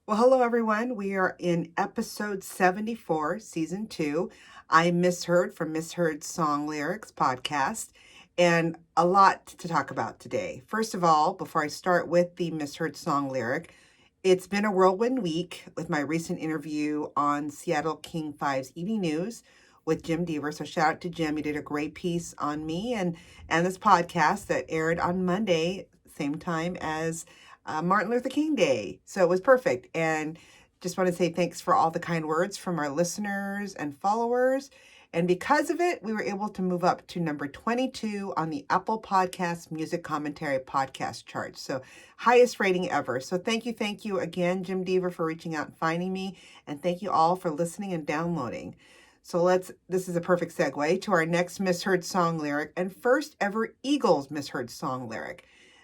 Well, hello everyone. We are in episode 74, season 2. I'm Misheard from Misheard Song Lyrics podcast, and a lot to talk about today. First of all, before I start with the Misheard song lyric, it's been a whirlwind week with my recent interview on Seattle King 5's Evening News with Jim Deaver. So shout out to Jim. He did a great piece on me and this podcast that aired on Monday, same time as Martin Luther King Day. So it was perfect. And just want to say thanks for all the kind words from our listeners and followers. And because of it, we were able to move up to number 22 on the Apple Podcast Music Commentary podcast chart. So highest rating ever. So thank you again, Jim Deaver, for reaching out and finding me. And thank you all for listening and downloading. So this is a perfect segue to our next Misheard song lyric and first ever Eagles Misheard song lyric.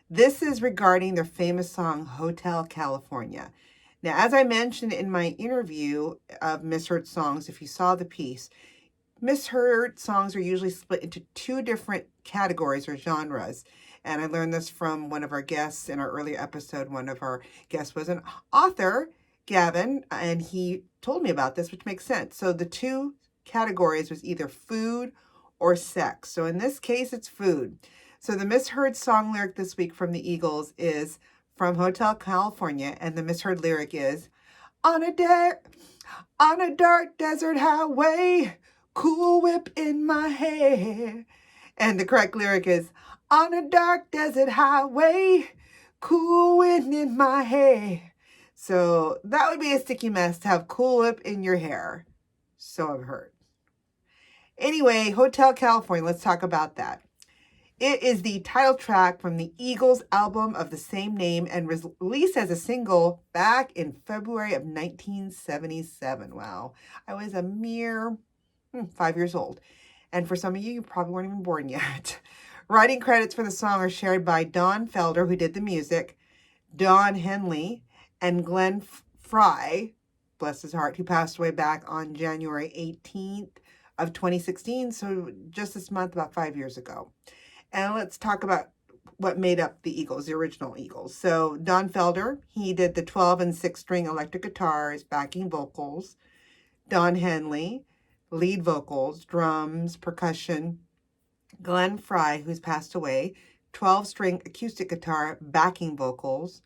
This is regarding their famous song, Hotel California. Now, as I mentioned in my interview of Misheard songs, if you saw the piece, Misheard songs are usually split into two different categories or genres. And I learned this from one of our guests in our earlier episode. One of our guests was an author, Gavin, and he told me about this, which makes sense. So the two categories was either food or sex. So in this case, it's food. So the Misheard song lyric this week from the Eagles is from Hotel California, and the Misheard lyric is, on a dark desert highway, cool whip in my hair. And the correct lyric is, on a dark desert highway, cool wind in my hair. So that would be a sticky mess to have Cool Whip in your hair. So I've heard. Anyway, Hotel California, let's talk about that. It is the title track from the Eagles album of the same name and was released as a single back in February of 1977. Wow. I was a mere 5 years old. And for some of you probably weren't even born yet. Writing credits for the song are shared by Don Felder, who did the music, Don Henley, and Glenn Frey, bless his heart, who passed away back on January 18th of 2016. So just this month, about 5 years ago. And let's talk about what made up the Eagles, the original Eagles. So Don Felder, he did the 12 and 6-string electric guitars, backing vocals. Don Henley, lead vocals, drums, percussion. Glenn Frey, who's passed away, 12-string acoustic guitar, backing vocals.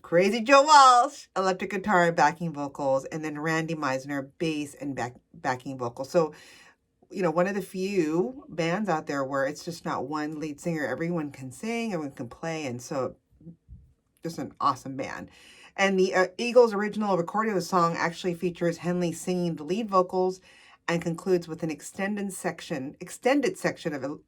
Crazy Joe Walsh, electric guitar, backing vocals. And then Randy Meisner, bass and backing vocals. So one of the few bands out there where it's just not one lead singer. Everyone can sing, everyone can play, and so just an awesome band. And the Eagles' original recording of the song actually features Henley singing the lead vocals and concludes with an extended section of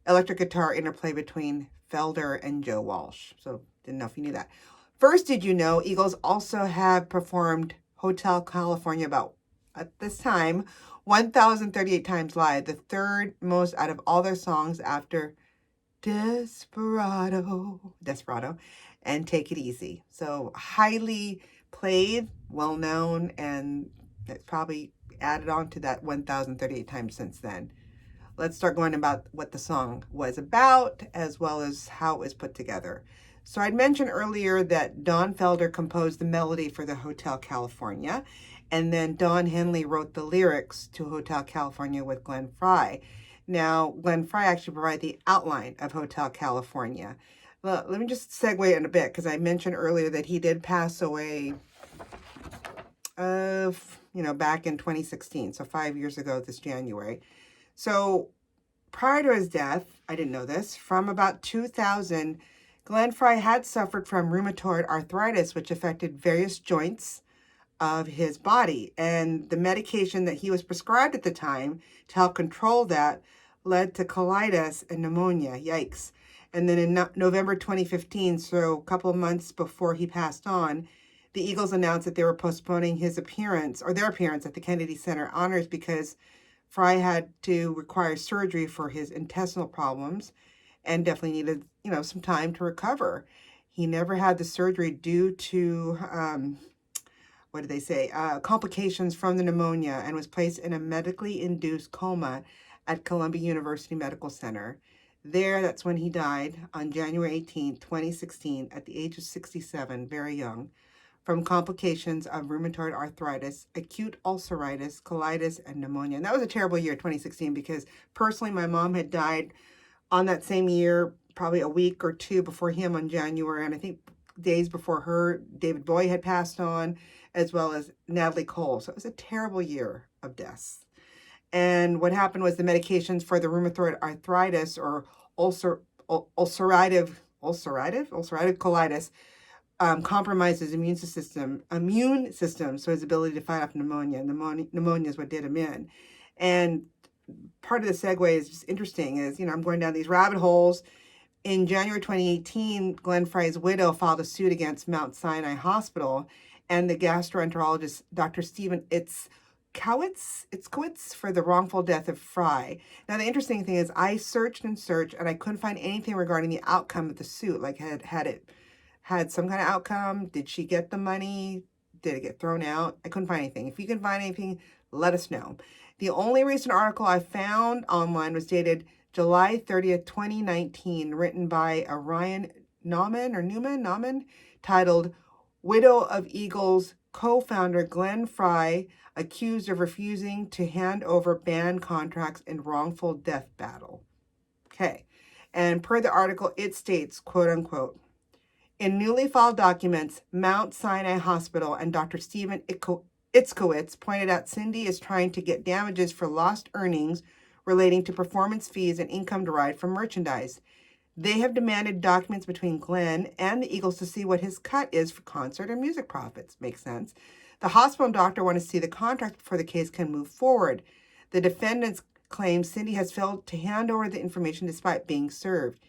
electric guitar interplay between Felder and Joe Walsh. So didn't know if you knew that. First, did you know Eagles also have performed Hotel California about, at this time, 1,038 times live, the third most out of all their songs after Desperado, and Take It Easy. So highly played, well known, and it's probably added on to that 1,038 times since then. Let's start going about what the song was about, as well as how it was put together. So I'd mentioned earlier that Don Felder composed the melody for the Hotel California, and then Don Henley wrote the lyrics to Hotel California with Glenn Frey. Now, Glenn Frey actually provided the outline of Hotel California. Well, let me just segue in a bit, because I mentioned earlier that he did pass away, back in 2016, so 5 years ago this January. So prior to his death, I didn't know this, from about 2000, Glenn Frey had suffered from rheumatoid arthritis, which affected various joints of his body. And the medication that he was prescribed at the time to help control that led to colitis and pneumonia. Yikes. And then in November 2015, so a couple of months before he passed on, the Eagles announced that they were postponing their appearance at the Kennedy Center Honors because Frey had to require surgery for his intestinal problems and definitely needed, some time to recover. He never had the surgery due to, complications from the pneumonia, and was placed in a medically induced coma at Columbia University Medical Center. That's when he died on January 18, 2016, at the age of 67, very young, from complications of rheumatoid arthritis, acute ulceritis, colitis, and pneumonia. And that was a terrible year, 2016, because personally, my mom had died on that same year, probably a week or two before him on January. And I think days before her, David Bowie had passed on, as well as Natalie Cole. So it was a terrible year of deaths. And what happened was the medications for the rheumatoid arthritis or ulcerative colitis compromises immune system, so his ability to fight off pneumonia. Pneumonia is what did him in. And part of the segue is just interesting is, I'm going down these rabbit holes. In January 2018, Glenn Frey's widow filed a suit against Mount Sinai Hospital and the gastroenterologist, Dr. Stephen Itzkowitz for the wrongful death of Frey. Now, the interesting thing is I searched and I couldn't find anything regarding the outcome of the suit. Like, had it had some kind of outcome? Did she get the money? Did it get thrown out? I couldn't find anything. If you can find anything, let us know. The only recent article I found online was dated July 30th, 2019, written by Ryan Newman, titled Widow of Eagles co-founder Glenn Frey accused of refusing to hand over band contracts in wrongful death battle. Okay. And per the article, it states, quote unquote, in newly filed documents, Mount Sinai Hospital and Dr. Stephen Itzkowitz pointed out Cindy is trying to get damages for lost earnings relating to performance fees and income derived from merchandise. They have demanded documents between Glenn and the Eagles to see what his cut is for concert and music profits. Makes sense. The hospital and doctor want to see the contract before the case can move forward. The defendants claim Cindy has failed to hand over the information despite being served.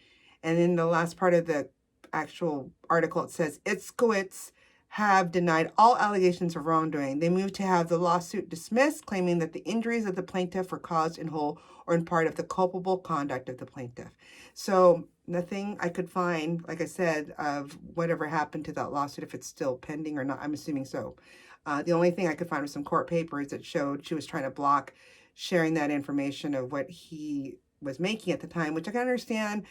And in the last part of the actual article, it says Itzkowitz have denied all allegations of wrongdoing. They moved to have the lawsuit dismissed, claiming that the injuries of the plaintiff were caused in whole or in part of the culpable conduct of the plaintiff. So nothing I could find, like I said, of whatever happened to that lawsuit, if it's still pending or not. I'm assuming so. The only thing I could find was some court papers that showed she was trying to block sharing that information of what he was making at the time, which I can understand,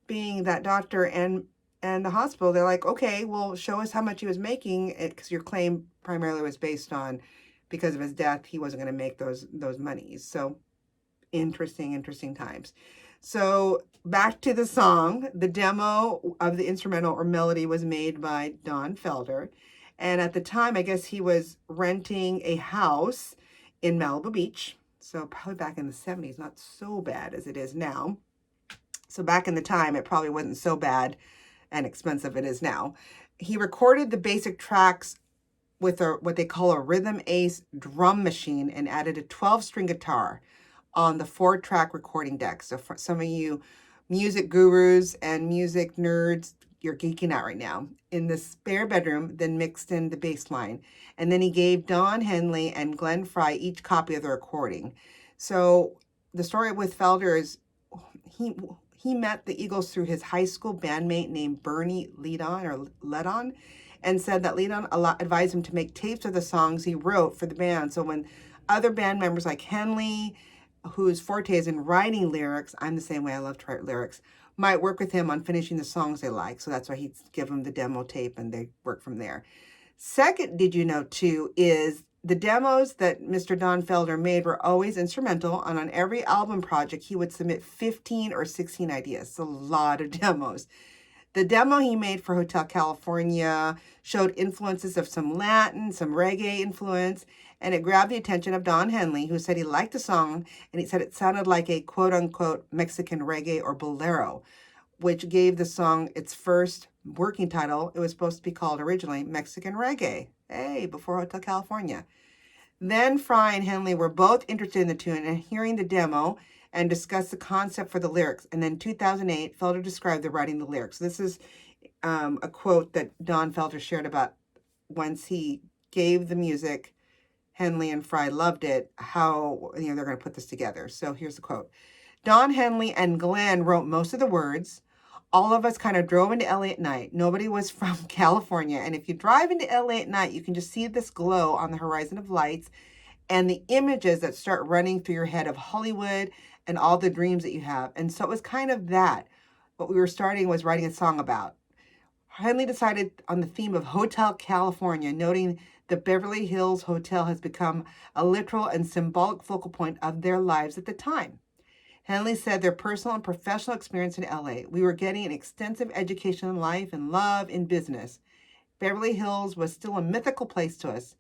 being that doctor and the hospital, they're like, okay, well, show us how much he was making, because your claim primarily was based on, because of his death, he wasn't going to make those monies. So interesting times. So back to the song. The demo of the instrumental or melody was made by Don Felder. And at the time, I guess he was renting a house in Malibu Beach. So probably back in the 70s, not so bad as it is now. So back in the time, it probably wasn't so bad and expensive it is now. He recorded the basic tracks with what they call a Rhythm Ace drum machine and added a 12-string guitar on the 4-track recording deck. So for some of you music gurus and music nerds, you're geeking out right now. In the spare bedroom, then mixed in the bass line. And then he gave Don Henley and Glenn Frey each copy of the recording. So the story with Felder is he met the Eagles through his high school bandmate named Bernie Ledon, and said that Ledon advised him to make tapes of the songs he wrote for the band. So when other band members like Henley, whose forte is in writing lyrics, I'm the same way, I love to write lyrics, might work with him on finishing the songs they like. So that's why he'd give them the demo tape and they work from there. Second, did you know too, is the demos that Mr. Don Felder made were always instrumental, and on every album project, he would submit 15 or 16 ideas. It's a lot of demos. The demo he made for Hotel California showed influences of some Latin, some reggae influence, and it grabbed the attention of Don Henley, who said he liked the song, and he said it sounded like a quote-unquote Mexican reggae or bolero, which gave the song its first working title. It was supposed to be called originally Mexican Reggae. Hey, before Hotel California. Then Frey and Henley were both interested in the tune and hearing the demo and discussed the concept for the lyrics. And then 2008, Felder described the writing the lyrics. This is a quote that Don Felder shared about once he gave the music, Henley and Frey loved it, how they're going to put this together. So here's the quote. Don Henley and Glenn wrote most of the words. All of us kind of drove into LA at night. Nobody was from California. And if you drive into LA at night, you can just see this glow on the horizon of lights and the images that start running through your head of Hollywood and all the dreams that you have. And so it was kind of that. What we were starting was writing a song about. Henley decided on the theme of Hotel California, noting the Beverly Hills Hotel has become a literal and symbolic focal point of their lives at the time. Henley said their personal and professional experience in LA. We were getting an extensive education in life and love in business. Beverly Hills was still a mythical place to us.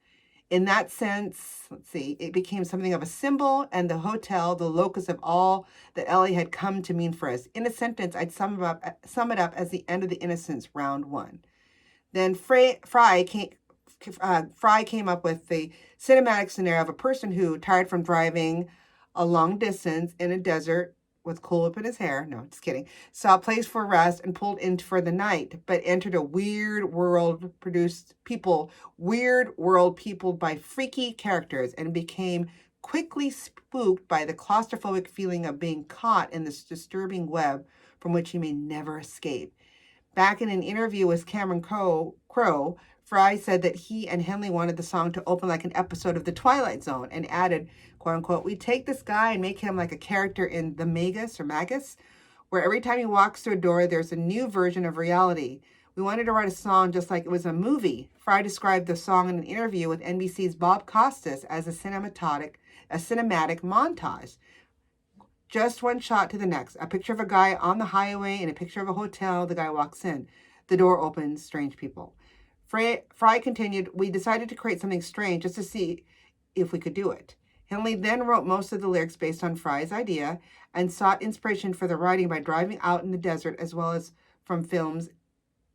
In that sense, let's see, it became something of a symbol and the hotel, the locus of all that LA had come to mean for us. In a sentence, I'd sum it up as the end of the Innocence round one. Then Fry came up with the cinematic scenario of a person who, tired from driving a long distance in a desert with Cool Whip in his hair, no, just kidding, saw a place for rest and pulled in for the night, but entered a weird world peopled by freaky characters and became quickly spooked by the claustrophobic feeling of being caught in this disturbing web from which he may never escape. Back in an interview with Cameron Crowe, Fry said that he and Henley wanted the song to open like an episode of The Twilight Zone and added, quote unquote, we take this guy and make him like a character in The Magus, where every time he walks through a door, there's a new version of reality. We wanted to write a song just like it was a movie. Fry described the song in an interview with NBC's Bob Costas as a cinematic montage. Just one shot to the next. A picture of a guy on the highway and a picture of a hotel. The guy walks in. The door opens. Strange people. Fry continued, we decided to create something strange just to see if we could do it. Henley then wrote most of the lyrics based on Fry's idea and sought inspiration for the writing by driving out in the desert as well as from films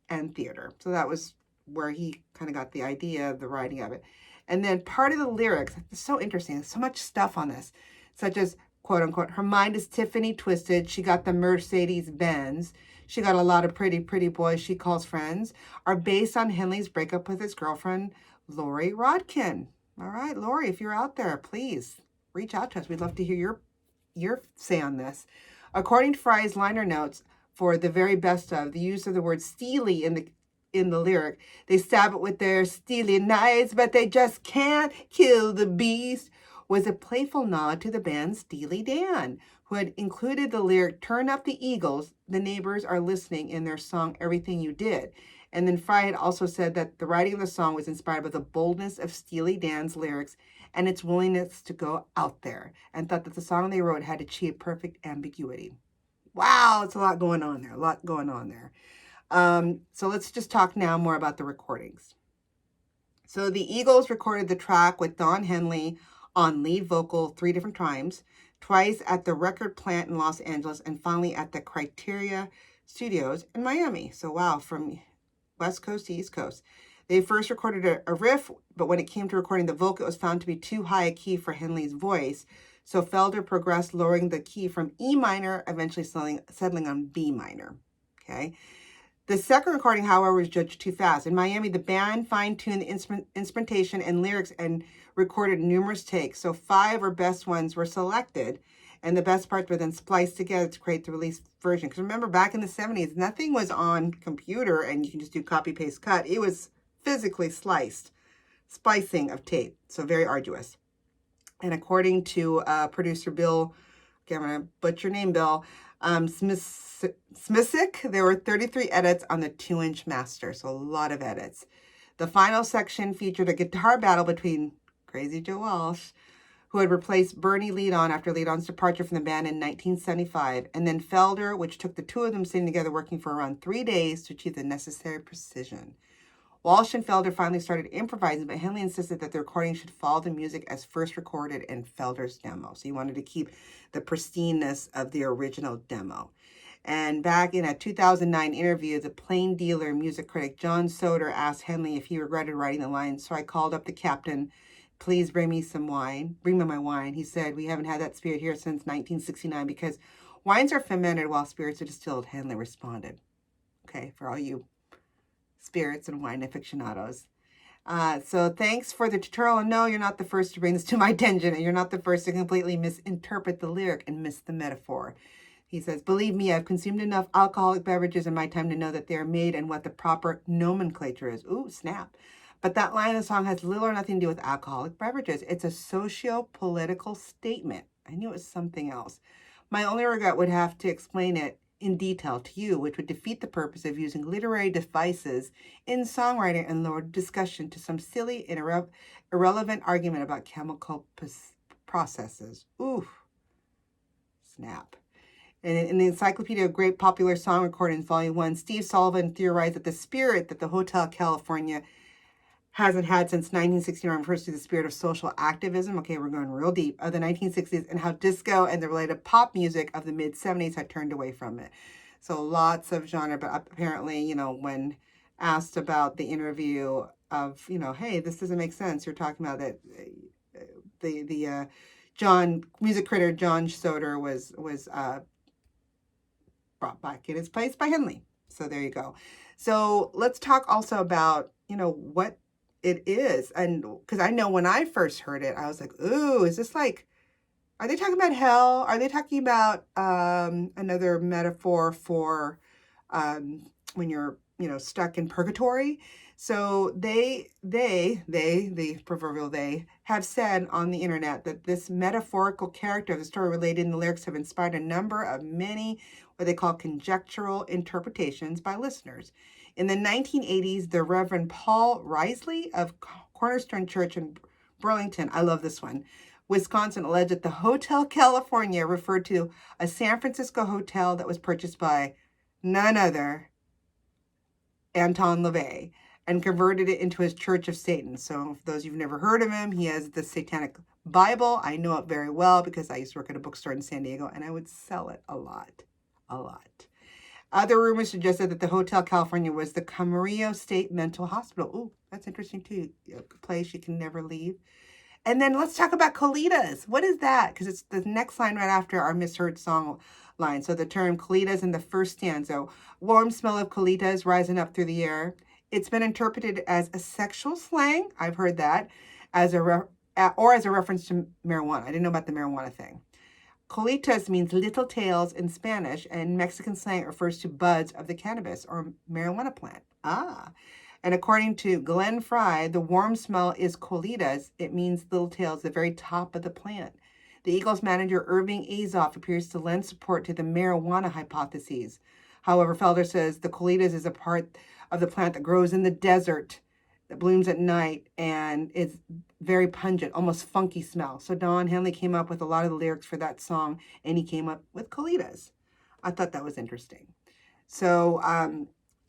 and theater. So that was where he kind of got the idea of the writing of it. And then part of the lyrics, it's so interesting. There's so much stuff on this, such as, quote unquote, her mind is Tiffany twisted. She got the Mercedes Benz. She got a lot of pretty, pretty boys she calls friends, are based on Henley's breakup with his girlfriend, Lori Rodkin. All right, Lori, if you're out there, please reach out to us. We'd love to hear your say on this. According to Fry's liner notes for the very best of, the use of the word steely in the lyric, they stab it with their steely knives, but they just can't kill the beast, was a playful nod to the band Steely Dan, who had included the lyric, turn up the Eagles, the neighbors are listening, in their song Everything You Did. And then Fry had also said that the writing of the song was inspired by the boldness of Steely Dan's lyrics and its willingness to go out there, and thought that the song they wrote had achieved perfect ambiguity. Wow, it's a lot going on there. So let's just talk now more about the recordings. So the Eagles recorded the track with Don Henley on lead vocal 3 different times, twice at the record plant in Los Angeles, and finally at the Criteria Studios in Miami. So wow, from West Coast to East Coast. They first recorded a riff, but when it came to recording the vocal, it was found to be too high a key for Henley's voice. So Felder progressed, lowering the key from E minor, eventually settling on B minor. Okay. The second recording, however, was judged too fast. In Miami, the band fine-tuned the instrumentation and lyrics and recorded numerous takes. So 5 or best ones were selected, and the best parts were then spliced together to create the released version. Because remember, back in the 70s, nothing was on computer and you can just do copy, paste, cut. It was physically splicing of tape. So very arduous. And according to producer Bill, okay, I'm going to butcher your name, Bill, Smisik, there were 33 edits on the 2-inch master, so a lot of edits. The final section featured a guitar battle between Crazy Joe Walsh, who had replaced Bernie Leadon after Leadon's departure from the band in 1975, and then Felder, which took the two of them sitting together working for around 3 days to achieve the necessary precision. Walsh and Felder finally started improvising, but Henley insisted that the recording should follow the music as first recorded in Felder's demo. So he wanted to keep the pristineness of the original demo. And back in a 2009 interview, the Plain Dealer music critic John Soder asked Henley if he regretted writing the line, so I called up the captain, please bring me some wine. Bring me my wine. He said, we haven't had that spirit here since 1969 because wines are fermented while spirits are distilled, Henley responded. Okay, for all you spirits and wine aficionados. So thanks for the tutorial. No, you're not the first to bring this to my attention, and you're not the first to completely misinterpret the lyric and miss the metaphor. He says, believe me, I've consumed enough alcoholic beverages in my time to know that they are made and what the proper nomenclature is. Ooh, snap. But that line of the song has little or nothing to do with alcoholic beverages. It's a socio-political statement. I knew it was something else. My only regret would have to explain it in detail to you, which would defeat the purpose of using literary devices in songwriting and lower discussion to some silly and irrelevant argument about chemical processes. Ooh, snap. And in the Encyclopedia of Great Popular Song Recordings, Volume 1, Steve Sullivan theorized that the spirit that the Hotel California hasn't had since 1969 refers to the spirit of social activism. Okay, we're going real deep. Of the 1960s, and how disco and the related pop music of the mid-70s had turned away from it. So lots of genre, but apparently, you know, when asked about the interview of, you know, hey, this doesn't make sense. You're talking about that the music critic John Soder was brought back in its place by Henley. So there you go. So let's talk also about, you know, what it is. And because I know when I first heard it, I was like, ooh, is this like, are they talking about hell? Are they talking about another metaphor for when you're, you know, stuck in purgatory? So the proverbial they, have said on the internet that this metaphorical character of the story related in the lyrics have inspired a number of many what they call conjectural interpretations by listeners. In the 1980s, the Reverend Paul Risley of Cornerstone Church in Burlington, I love this one, Wisconsin, alleged that the Hotel California referred to a San Francisco hotel that was purchased by none other Anton LaVey and converted it into his Church of Satan. So for those who've never heard of him, he has the Satanic Bible. I know it very well because I used to work at a bookstore in San Diego and I would sell it a lot. Other rumors suggested that the Hotel California was the Camarillo State Mental Hospital. Ooh, that's interesting too. A place you can never leave. And then let's talk about colitas. What is that? Because it's the next line right after our Misheard song line. So the term colitas in the first stanza, warm smell of colitas rising up through the air. It's been interpreted as a sexual slang. I've heard that as or as a reference to marijuana. I didn't know about the marijuana thing. Colitas means little tails in Spanish, and Mexican slang refers to buds of the cannabis or marijuana plant. And according to Glenn Fry, the warm smell is colitas. It means little tails, the very top of the plant. The Eagles manager Irving Azoff appears to lend support to the marijuana hypotheses. However, Felder says the colitas is a part of the plant that grows in the desert, that blooms at night, and is very pungent, almost funky smell. So Don Henley came up with a lot of the lyrics for that song, and he came up with colitas. I thought that was interesting. So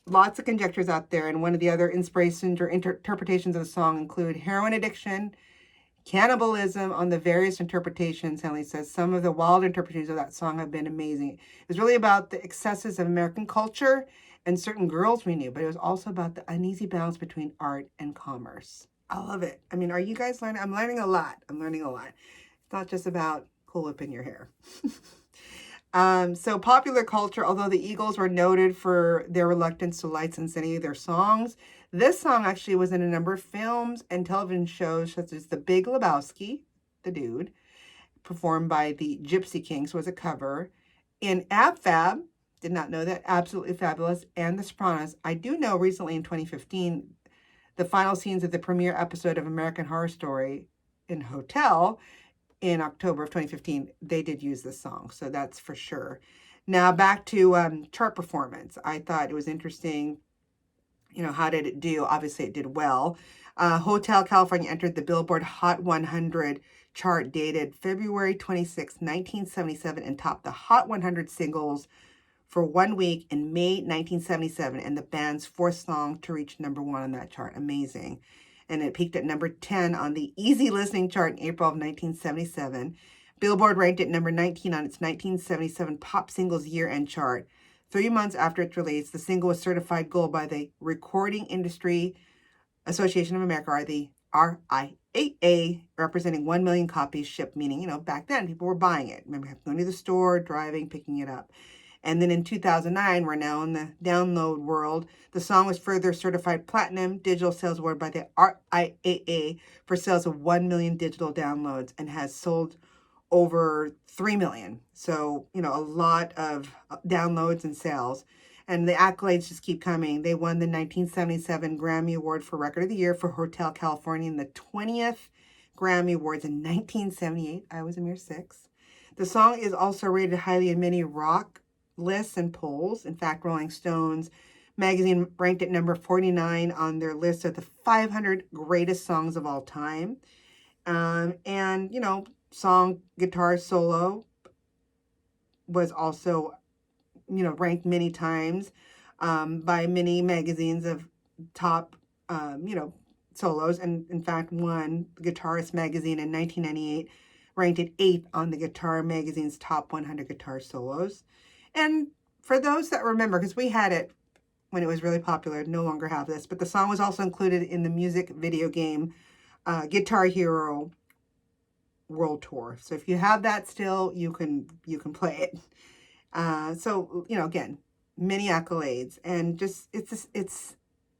lots of conjectures out there, and one of the other inspirations or interpretations of the song include heroin addiction, cannibalism. On the various interpretations, Henley says some of the wild interpretations of that song have been amazing. It was really about the excesses of American culture and certain girls we knew, but it was also about the uneasy balance between art and commerce. I love it. I mean, are you guys learning? I'm learning a lot. It's not just about Cool Whip in your hair. So popular culture, although the Eagles were noted for their reluctance to license any of their songs, this song actually was in a number of films and television shows such as The Big Lebowski, the dude, performed by the Gypsy Kings, was a cover. In Ab Fab, did not know that, Absolutely Fabulous, and The Sopranos. I do know recently in 2015, the final scenes of the premiere episode of American Horror Story in Hotel in October of 2015, they did use this song. So that's for sure. Now back to chart performance. I thought it was interesting. You know, how did it do? Obviously, it did well. Hotel California entered the Billboard Hot 100 chart dated February 26, 1977, and topped the Hot 100 singles for 1 week in May 1977, and the band's fourth song to reach number 1 on that chart. Amazing. And it peaked at number 10 on the Easy Listening chart in April of 1977. Billboard ranked it number 19 on its 1977 Pop Singles Year-End chart. 3 months after its release, the single was certified gold by the Recording Industry Association of America, or the RIAA, representing 1 million copies shipped, meaning, you know, back then people were buying it. Remember, going to the store, driving, picking it up. And then in 2009, we're now in the download world. The song was further certified platinum digital sales award by the RIAA for sales of 1 million digital downloads and has sold over 3 million. So, you know, a lot of downloads and sales. And the accolades just keep coming. They won the 1977 Grammy Award for Record of the Year for Hotel California and the 20th Grammy Awards in 1978. I was a mere 6. The song is also rated highly in many rock lists and polls. In fact, Rolling Stones magazine ranked it number 49 on their list of the 500 greatest songs of all time. And, song guitar solo was also, ranked many times by many magazines of top, solos. And in fact, one Guitarist magazine in 1998 ranked it 8th on the Guitar magazine's top 100 guitar solos. And for those that remember, because we had it when it was really popular, no longer have this, but the song was also included in the music video game Guitar Hero World Tour. So if you have that still, you can play it. So again, many accolades, and just it's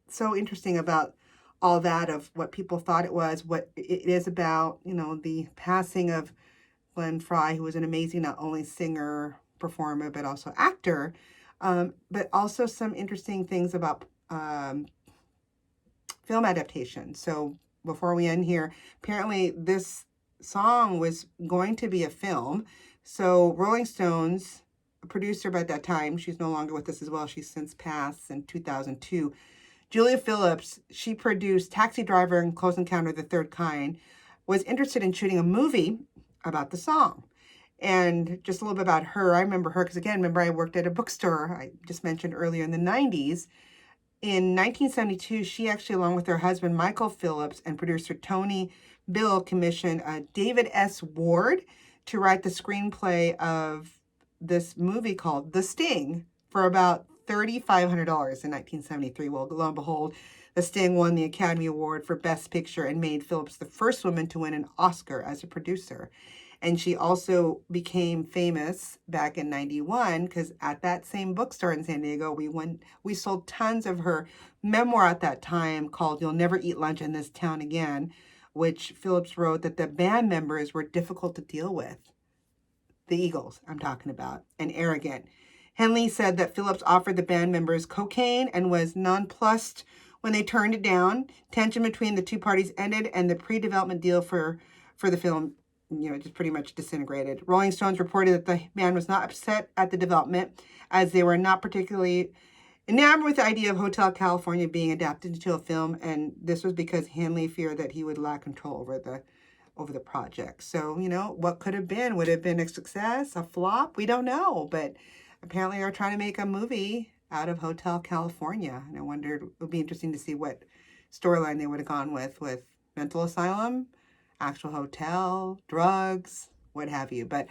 so interesting about all that of what people thought it was, what it is about. The passing of Glenn Frey, who was an amazing not only singer, performer, but also actor. But also some interesting things about film adaptation. So before we end here, apparently this song was going to be a film. So Rolling Stones, a producer by that time, she's no longer with us as well. She's since passed in 2002. Julia Phillips, she produced Taxi Driver and Close Encounter of the Third Kind, was interested in shooting a movie about the song. And just a little bit about her. I remember her because, again, I worked at a bookstore I just mentioned earlier in the 90s. In 1972, she actually, along with her husband, Michael Phillips, and producer Tony Bill, commissioned David S. Ward to write the screenplay of this movie called The Sting for about $3,500 in 1973. Well, lo and behold, The Sting won the Academy Award for Best Picture and made Phillips the first woman to win an Oscar as a producer. And she also became famous back in 91 because at that same bookstore in San Diego, we sold tons of her memoir at that time called You'll Never Eat Lunch in This Town Again, which Phillips wrote that the band members were difficult to deal with. The Eagles, I'm talking about, and arrogant. Henley said that Phillips offered the band members cocaine and was nonplussed when they turned it down. Tension between the two parties ended, and the pre-development deal for the film just pretty much disintegrated. Rolling Stones reported that the band was not upset at the development, as they were not particularly enamored with the idea of Hotel California being adapted into a film, and this was because Hanley feared that he would lack control over the project. So, what could have been? Would it have been a success, a flop? We don't know, but apparently they're trying to make a movie out of Hotel California, and I wondered, it would be interesting to see what storyline they would have gone with mental asylum, actual hotel, drugs, what have you. But,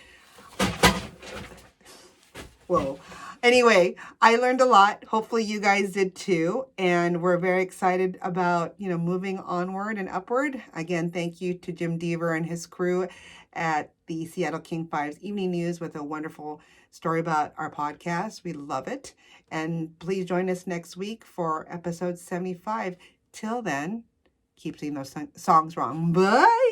whoa. Anyway, I learned a lot. Hopefully you guys did too. And we're very excited about, moving onward and upward. Again, thank you to Jim Deaver and his crew at the Seattle King 5's Evening News with a wonderful story about our podcast. We love it. And please join us next week for episode 75. Till then, keep singing those songs wrong. Bye.